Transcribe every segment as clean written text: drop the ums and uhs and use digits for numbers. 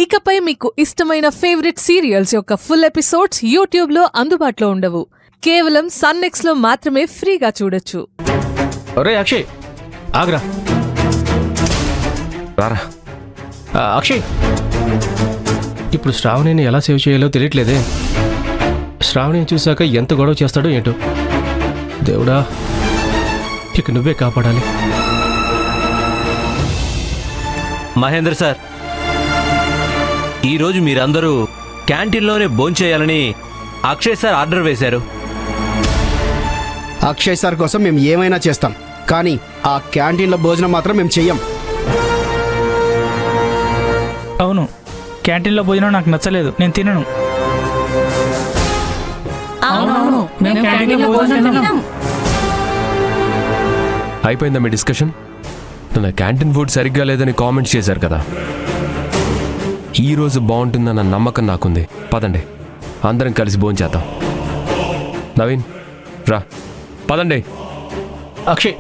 ఇకపై మీకు ఇష్టమైన ఫేవరెట్ సీరియల్స్ యొక్క ఫుల్ ఎపిసోడ్స్ యూట్యూబ్లో అందుబాటులో ఉండవు. కేవలం సన్నెక్స్లో మాత్రమే ఫ్రీగా చూడొచ్చు. ఒరే అక్షయ్, ఆగ్రా రారా. అక్షయ్, ఇప్పుడు శ్రావణిని ఎలా సేవ్ చేయాలో తెలియట్లేదే. శ్రావణిని చూశాక ఎంత గొడవ చేస్తాడో ఏంటో. దేవుడా, ఇక నువ్వే కాపాడాలి. మహేంద్ర సార్, ఈరోజు మీరందరూ క్యాంటీన్లోనే భోంచేయాలని అక్షయ్ సార్ ఆర్డర్ వేశారు. అక్షయ్ సార్ కోసం మేము ఏమైనా చేస్తాం, కానీ ఆ క్యాంటీన్లో భోజనం మాత్రం మేము చెయ్యం. అవును, క్యాంటీన్లో భోజనం నాకు నచ్చలేదు, నేను తినను. అయిపోయిందా మీ డిస్కషన్? నా క్యాంటీన్ ఫుడ్ సరిగ్గా లేదని కామెంట్స్ చేశారు కదా. ఈరోజు బాగుంటుందన్న నమ్మకం నాకుంది. పదండి, అందరం కలిసి భోంచేద్దాం. నవీన్ రా, పదండి. అక్షయ్,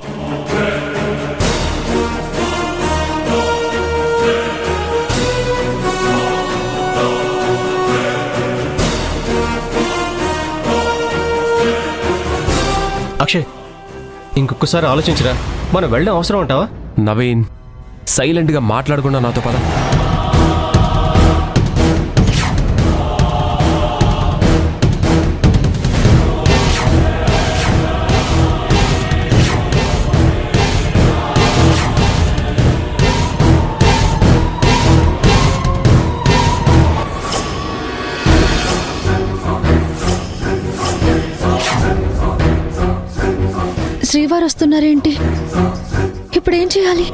అక్షయ్, ఇంకొకసారి ఆలోచించరా. మనం వెళ్ళడం అవసరం అంటావా? నవీన్, సైలెంట్గా మాట్లాడకుండా నాతో పద. శ్రీవారు వస్తున్నారేంటి? ఇప్పుడేం చేయాలి?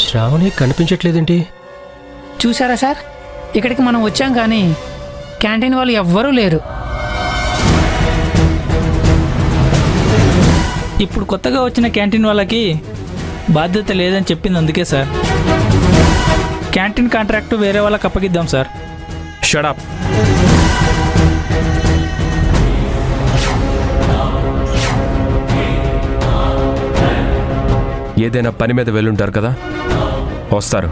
శ్రావణి కనిపించట్లేదేంటి? చూసారా సార్, ఇక్కడికి మనం వచ్చాం కానీ క్యాంటీన్ వాళ్ళు ఎవ్వరూ లేరు. ఇప్పుడు కొత్తగా వచ్చిన క్యాంటీన్ వాళ్ళకి బాధ్యత లేదని చెప్పింది అందుకే సార్. క్యాంటీన్ కాంట్రాక్టు వేరే వాళ్ళకి అప్పగిద్దాం సార్. Shut up. ఏదైనా పని మీద వెళ్ళుంటారు కదా, వస్తారు.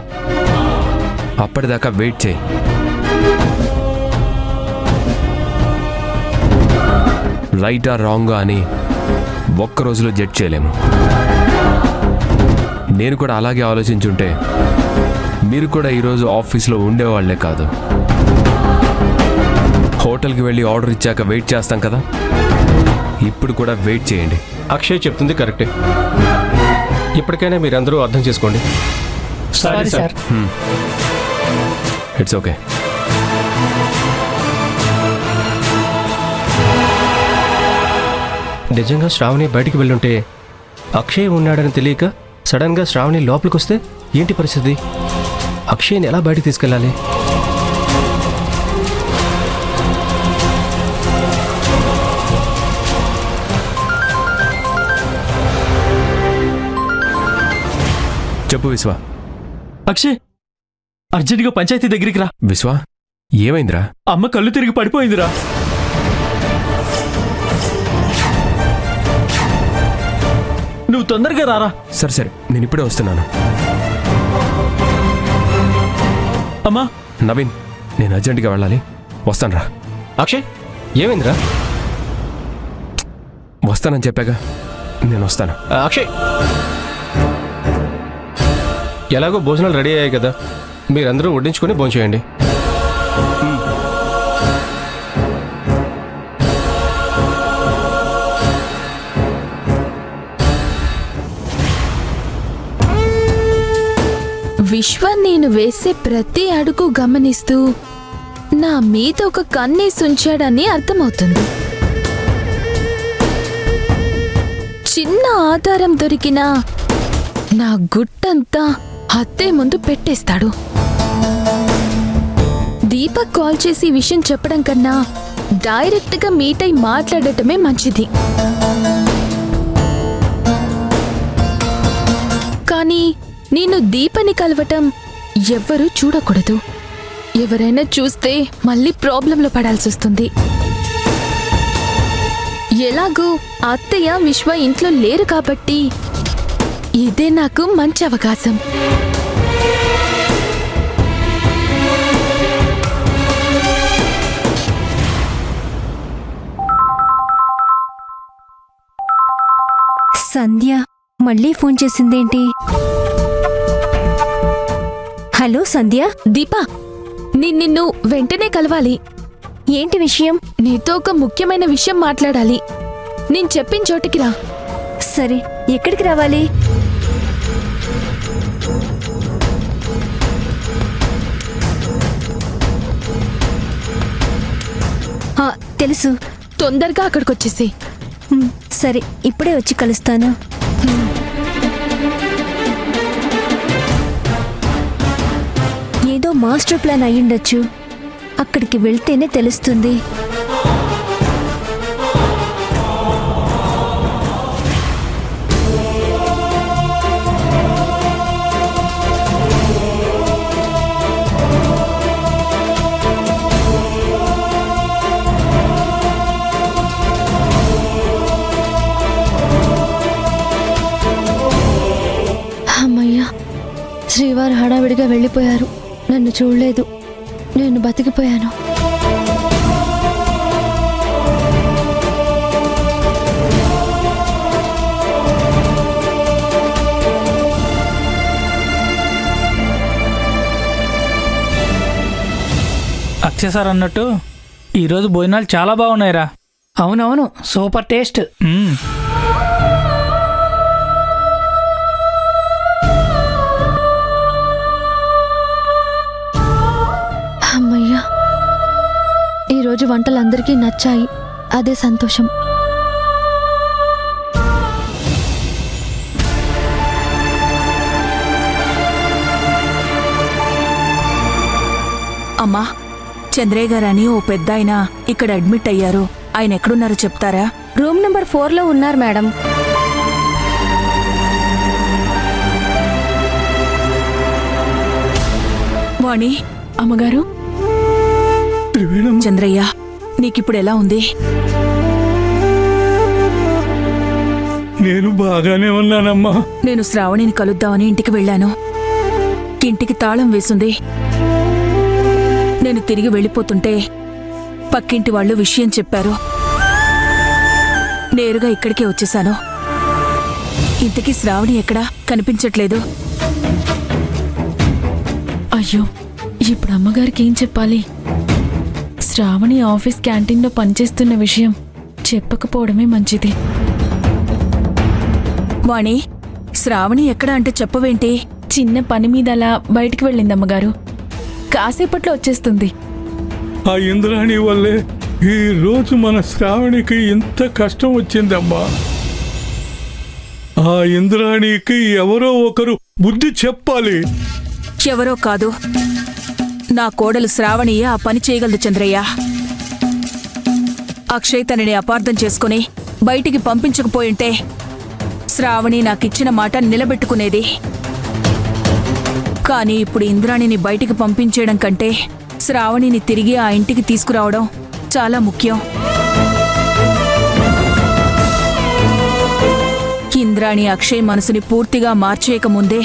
అప్పటిదాకా వెయిట్ చేయి. రైటా రాంగా అని ఒక్కరోజులో జడ్జ్ చేయలేము. నేను కూడా అలాగే ఆలోచించుంటే మీరు కూడా ఈరోజు ఆఫీస్లో ఉండేవాళ్లే కాదు. హోటల్కి వెళ్ళి ఆర్డర్ ఇచ్చాక వెయిట్ చేస్తాం కదా, ఇప్పుడు కూడా వెయిట్ చేయండి. అక్షయ్ చెప్తుంది కరెక్టే. ఇప్పటికైనా మీరందరూ అర్థం చేసుకోండి. Sorry sir. It's okay. నిజంగా శ్రావణి బయటికి వెళ్ళుంటే అక్షయ్ ఉన్నాడని తెలియక సడన్గా శ్రావణి లోపలికి వస్తే ఏంటి పరిస్థితి? అక్షయ్ని ఎలా బయటికి తీసుకెళ్ళాలి? చెప్పు విశ్వ. అక్షయ్, అర్జెంటుగా పంచాయతీ దగ్గరికి రా. విశ్వ, ఏమైందిరా? అమ్మ కళ్ళు తిరిగి పడిపోయిందిరా. నువ్వు తొందరగా రారా. సరే సరే, నేను ఇప్పుడే వస్తున్నాను. అమ్మా. నవీన్, నేను అర్జెంటుగా వెళ్ళాలి, వస్తాను రా. అక్షయ్, ఏమైందిరా? వస్తానని చెప్పాగా, నేను వస్తాను. అక్షయ్, ఎలాగో భోజనాలు రెడీ అయ్యాయి కదా, మీరందరూ వడ్డించుకొని భోంచేయండి. విశ్వ నేను వేసే ప్రతి అడుగు గమనిస్తూ నా మీద ఒక కన్నేసుంచాడని అర్థమవుతుంది. చిన్న ఆధారం దొరికినా నా గుట్టంతా హత్తే ముందు పెట్టేస్తాడు. దీపక్ కాల్ చేసి విషయం చెప్పడం కన్నా డైరెక్ట్గా మీట్ అయి మాట్లాడటమే మంచిది. కానీ నేను దీపని కలవటం ఎవ్వరూ చూడకూడదు. ఎవరైనా చూస్తే మళ్ళీ ప్రాబ్లంలో పడాల్సి వస్తుంది. ఎలాగూ అత్తయ్య విశ్వ ఇంట్లో లేరు కాబట్టి ఇదే నాకు మంచి అవకాశం. సంధ్య మళ్ళీ ఫోన్ చేసిందేంటి? హలో సంధ్య. దీపా, నిన్ను వెంటనే కలవాలి. ఏంటి విషయం? నీతో ఒక ముఖ్యమైన విషయం మాట్లాడాలి. నేను చెప్పిన చోటికి రా. సరే, ఎక్కడికి రావాలి? తెలుసు. తొందరగా అక్కడికి వచ్చేసి. సరే, ఇప్పుడే వచ్చి కలుస్తాను. ఏదో మాస్టర్ ప్లాన్ అయ్యుండొచ్చు. అక్కడికి వెళ్తేనే తెలుస్తుంది. అమ్మయ్యా, శ్రీవారు హడావిడిగా వెళ్ళిపోయారు. నన్ను చూడలేదు. నేను బతికిపోయాను. అక్షయ్ సార్ అన్నట్టు ఈరోజు భోజనాలు చాలా బాగున్నాయిరా. అవునవును, సూపర్ టేస్ట్. అమ్మయ్యా, ఈరోజు వంటలు అందరికీ నచ్చాయి. అదే సంతోషం. అమ్మా, చంద్రయ్య గారని ఓ పెద్ద ఆయన ఇక్కడ అడ్మిట్ అయ్యారు. ఆయన ఎక్కడున్నారో చెప్తారా? రూమ్ నెంబర్ 4లో ఉన్నారు మేడం. వాణి, అమ్మగారు, చంద్రయ్య నీకిప్పుడు ఎలా ఉంది? నేను బాగానే ఉన్నానమ్మా. నేను శ్రావణిని కలుద్దామని ఇంటికి వెళ్ళాను. ఇంటికి తాళం వేసుంది. నేను తిరిగి వెళ్ళిపోతుంటే పక్కింటి వాళ్ళు విషయం చెప్పారు. నేరుగా ఇక్కడికే వచ్చేశాను. ఇంతకీ శ్రావణి ఎక్కడా కనిపించట్లేదు. అయ్యో, ఇప్పుడు అమ్మగారికి ఏం చెప్పాలి? శ్రావణి ఆఫీస్ క్యాంటీన్లో పనిచేస్తున్న విషయం చెప్పకపోవడమే మంచిది. వాణి, శ్రావణి ఎక్కడా అంటే చెప్పవేంటి? చిన్న పని మీద అలా బయటికి వెళ్ళింది అమ్మగారు. కాసేపట్లో వచ్చేస్తుంది. ఆ ఇంద్రాణి వల్లే ఈ రోజు మన శ్రావణికి ఇంత కష్టం వచ్చిందమ్మా. ఆ ఇంద్రాణికి ఎవరో ఒకరు బుద్ధి చెప్పాలి. ఎవరో కాదు, నా కోడలు శ్రావణియే ఆ పని చేయగలదు చంద్రయ్య. అక్షయ్ తనని అపార్థం చేసుకుని బయటికి పంపించకపోయింటే శ్రావణి నాకిచ్చిన మాట నిలబెట్టుకునేది. కానీ ఇప్పుడు ఇంద్రాణిని బయటికి పంపించేయడం కంటే శ్రావణిని తిరిగి ఆ ఇంటికి తీసుకురావడం చాలా ముఖ్యం. ఇంద్రాణి అక్షయ్ మనసుని పూర్తిగా మార్చేయకముందే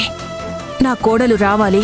నా కోడలు రావాలి.